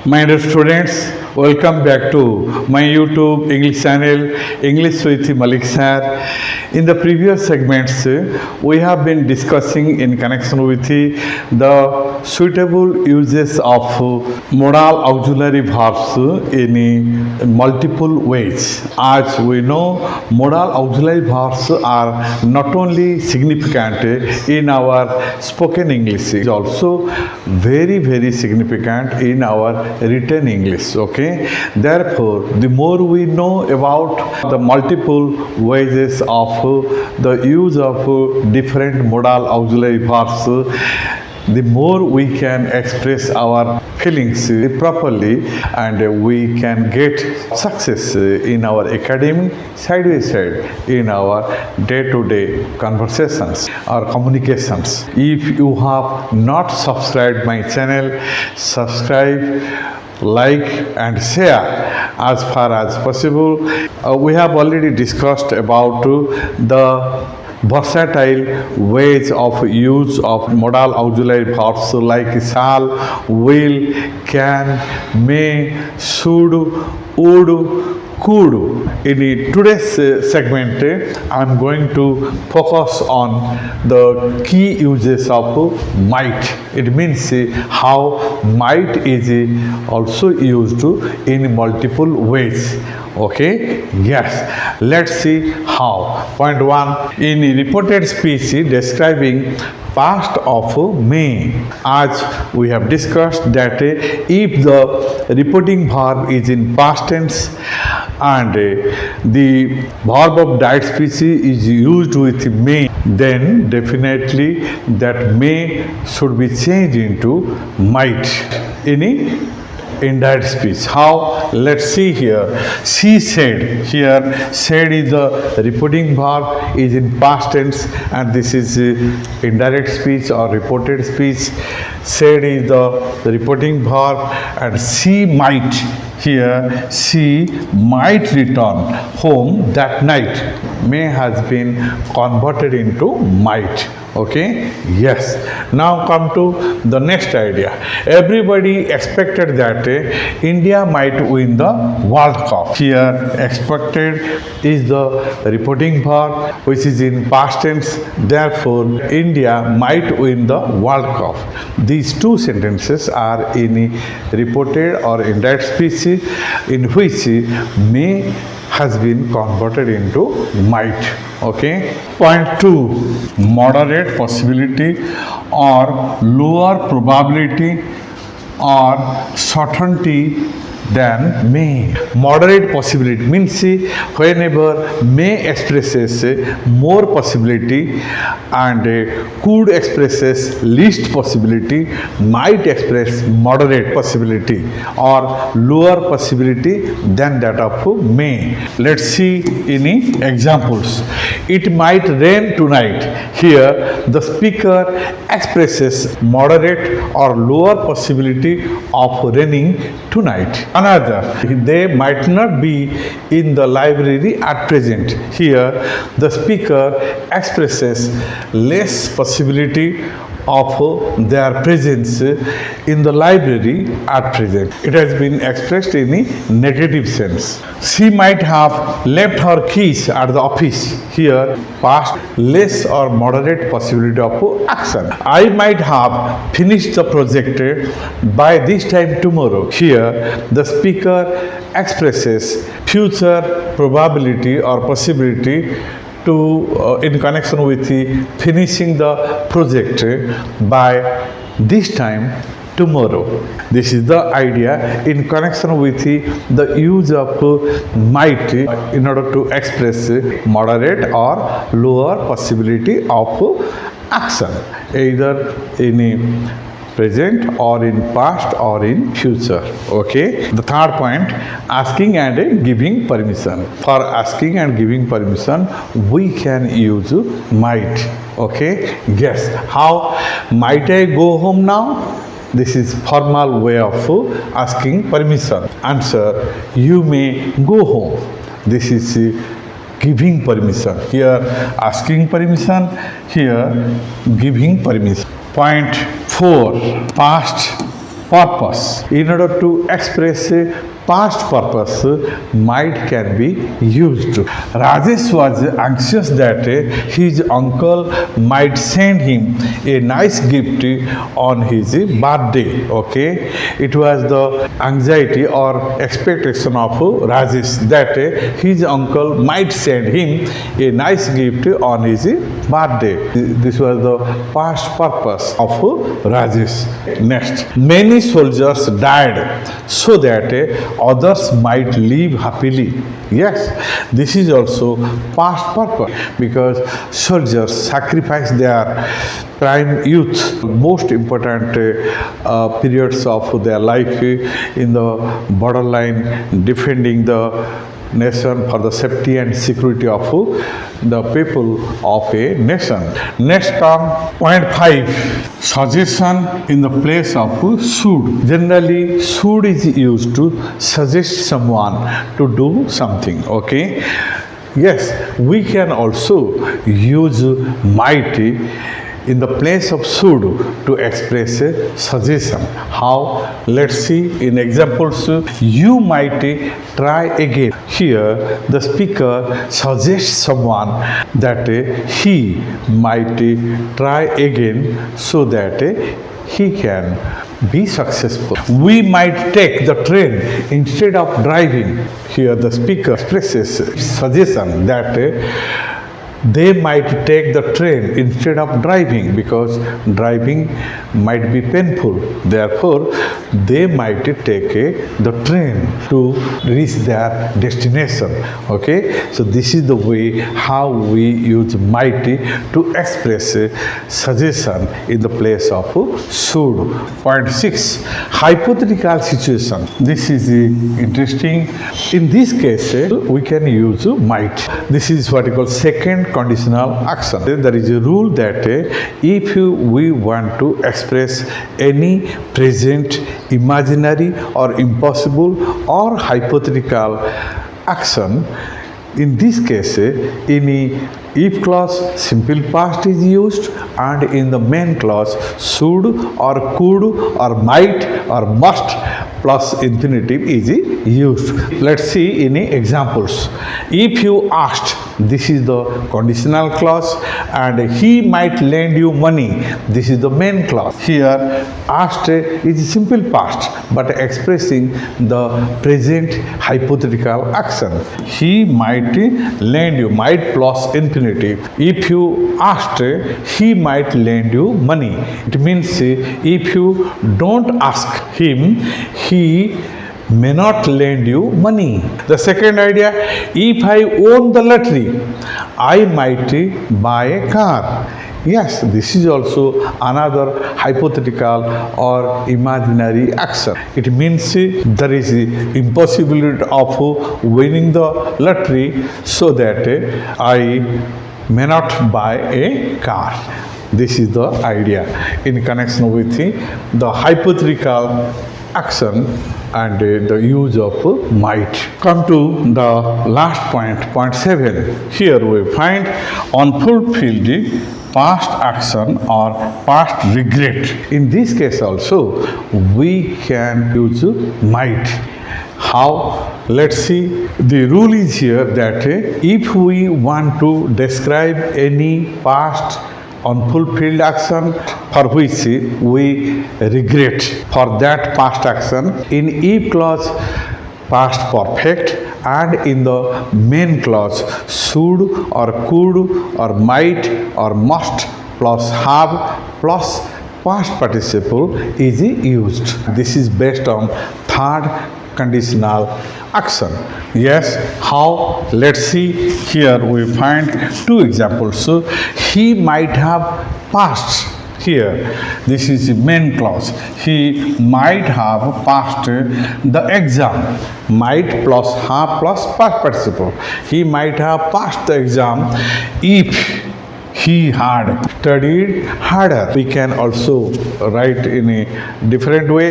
My dear students, welcome back to my YouTube English channel, English with Malik Sir. In the previous segments, we have been discussing in connection with the suitable uses of modal auxiliary verbs in multiple ways. As we know, modal auxiliary verbs are not only significant in our spoken English, it is also very significant in our written English. Okay, therefore, the more we know about the multiple ways of the use of different modal auxiliary verbs, the more we can express our feelings properly and we can get success in our academic side by side in our day-to-day conversations or communications. If you have not subscribed my channel, subscribe, like and share as far as possible. We have already discussed about the versatile ways of use of modal auxiliary verbs like shall, will, can, may, should, would, could. In today's segment, I am going to focus on the key uses of might. It means how might is also used in multiple ways. Okay, yes, let's see how. Point 1, in reported speech describing past of may, as we have discussed that if the reporting verb is in past tense and the verb of direct speech is used with may, then definitely that may should be changed into might in indirect speech. How? Let's see here. She said. Here, said is the reporting verb, is in past tense, and this is indirect speech or reported speech. Said is the reporting verb, and she might. Here, she might return home that night. May has been converted into might. Okay, yes. Now come to the next idea. Everybody expected that India might win the World Cup. Here, expected is the reporting verb which is in past tense. Therefore, India might win the World Cup. These two sentences are in reported or indirect speech in which may has been converted into might. Okay. Point 2, moderate possibility or lower probability or certainty than may. Moderate possibility means whenever may expresses more possibility and could expresses least possibility, might express moderate possibility or lower possibility than that of may. Let's see in examples. It might rain tonight. Here the speaker expresses moderate or lower possibility of raining tonight. Another, they might not be in the library at present. Here the speaker expresses less possibility of their presence in the library at present. It has been expressed in a negative sense. She might have left her keys at the office. Here, past less or moderate possibility of action. I might have finished the project by this time tomorrow. Here, the speaker expresses future probability or possibility to in connection with finishing the project by this time tomorrow. This is the idea in connection with the use of might in order to express moderate or lower possibility of action, either in present or in past or in future. Okay. The third point, asking and giving permission. For asking and giving permission, we can use might. Okay. Yes. How? Might I go home now? This is formal way of asking permission. Answer, you may go home. This is giving permission. Here asking permission, here giving permission. Point 4, past purpose. In order to express a past purpose, might can be used. Rajesh was anxious that his uncle might send him a nice gift on his birthday. Okay, it was the anxiety or expectation of Rajesh that his uncle might send him a nice gift on his birthday. This was the past purpose of Rajesh. Next, many soldiers died so that others might live happily. Yes, this is also past purpose because soldiers sacrifice their prime youth, most important periods of their life in the borderline, defending the nation for the safety and security of the people of a nation. Next term, point 5, suggestion in the place of should. Generally, should is used to suggest someone to do something. Okay. Yes, we can also use might in the place of should to express a suggestion. How? Let's see in examples. You might try again. Here, the speaker suggests someone that he might try again so that he can be successful. We might take the train instead of driving. Here, the speaker expresses suggestion that they might take the train instead of driving because driving might be painful. Therefore, they might take the train to reach their destination. Okay, so this is the way how we use might to express a suggestion in the place of should. Point 6, hypothetical situation. This is interesting. In this case, we can use might. This is what we call second conditional action. There is a rule that if we want to express any present, imaginary or impossible or hypothetical action, in this case, in if clause, simple past is used, and in the main clause, should or could or might or must plus infinitive is used. Let's see in examples. If you asked, this is the conditional clause, and he might lend you money, this is the main clause. Here, asked is simple past, but expressing the present hypothetical action. He might lend you, might plus infinitive. If you asked, he might lend you money. It means if you don't ask him, he may not lend you money. The second idea, if I own the lottery, I might buy a car. Yes, this is also another hypothetical or imaginary action. It means there is impossibility of winning the lottery, so that I may not buy a car. This is the idea in connection with the hypothetical action and the use of might. Come to the last point, point 7. Here we find unfulfilled past action or past regret. In this case also, we can use might. How? Let's see. The rule is here that if we want to describe any past unfulfilled action for which we regret for that past action, in if clause past perfect and in the main clause should or could or might or must plus have plus past participle is used. This is based on third conditional action. Yes, how? Let's see. Here we find two examples. So, he might have passed. Here, this is the main clause. He might have passed the exam. Might plus have plus past participle. He might have passed the exam if he had studied harder. We can also write in a different way.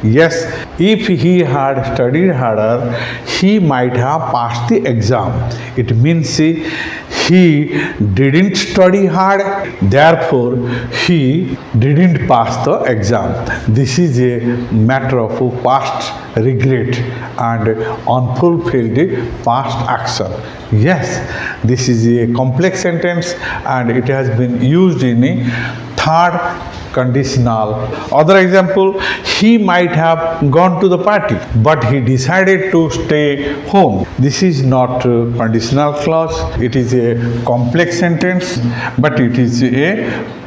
Yes, if he had studied harder, he might have passed the exam. It means he didn't study hard, therefore he didn't pass the exam. This is a matter of past regret and unfulfilled past action. Yes, this is a complex sentence and it has been used in a third conditional. Other example, he might have gone to the party, but he decided to stay home. This is not a conditional clause. It is a complex sentence, but it is a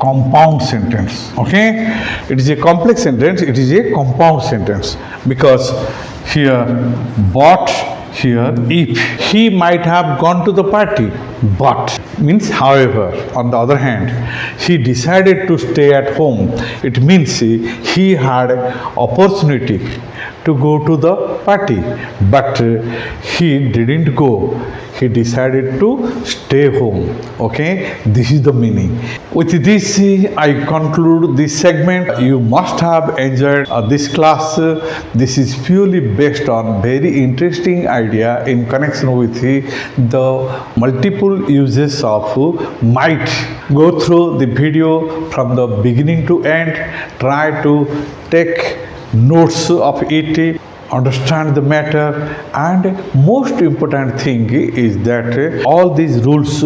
compound sentence. Okay? It is a complex sentence. It is a compound sentence because here but, here if. He might have gone to the party, but means however. On the other hand, he decided to stay at home. It means he had opportunity to go to the party, but he didn't go. He decided to stay home. Okay, this is the meaning. With this, I conclude this segment. You must have enjoyed this class. This is purely based on very interesting idea in connection with the multiple uses of might. Go through the video from the beginning to end. Try to take notes of it, understand the matter, and most important thing is that all these rules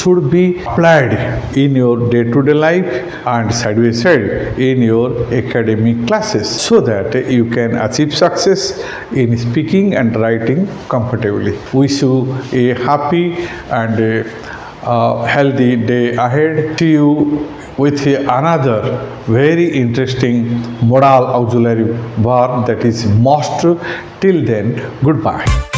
should be applied in your day-to-day life and side by side in your academic classes so that you can achieve success in speaking and writing comfortably. Wish you a happy and healthy day ahead. See you with another very interesting modal auxiliary verb, that is must. Till then, goodbye.